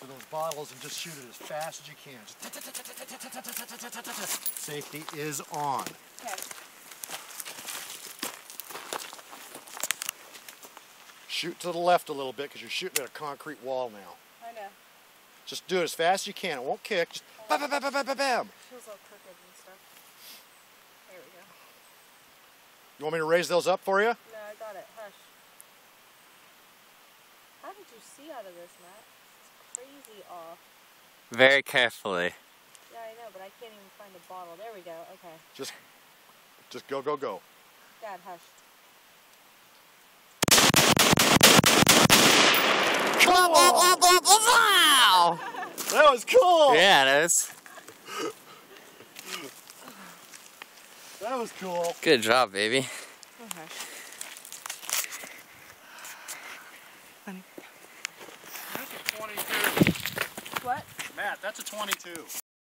for those bottles and just shoot it as fast as you can. Safety is on. Okay. Shoot to the left a little bit because you're shooting at a concrete wall now. I know. Just do it as fast as you can. It won't kick. Just bam, bam, bam, bam, bam, bam. Feels all crooked and stuff. There we go. You want me to raise those up for you? No, I got it. Hush. How did you see out of this, Matt? It's crazy off. Very carefully. Yeah, I know, but I can't even find a bottle. There we go. Okay. Just go, go, go. Dad, hush. Wow! That was cool. Yeah, it is. That was cool. Good job, baby. Oh, hush. That's a 22. What? Matt, that's a 22.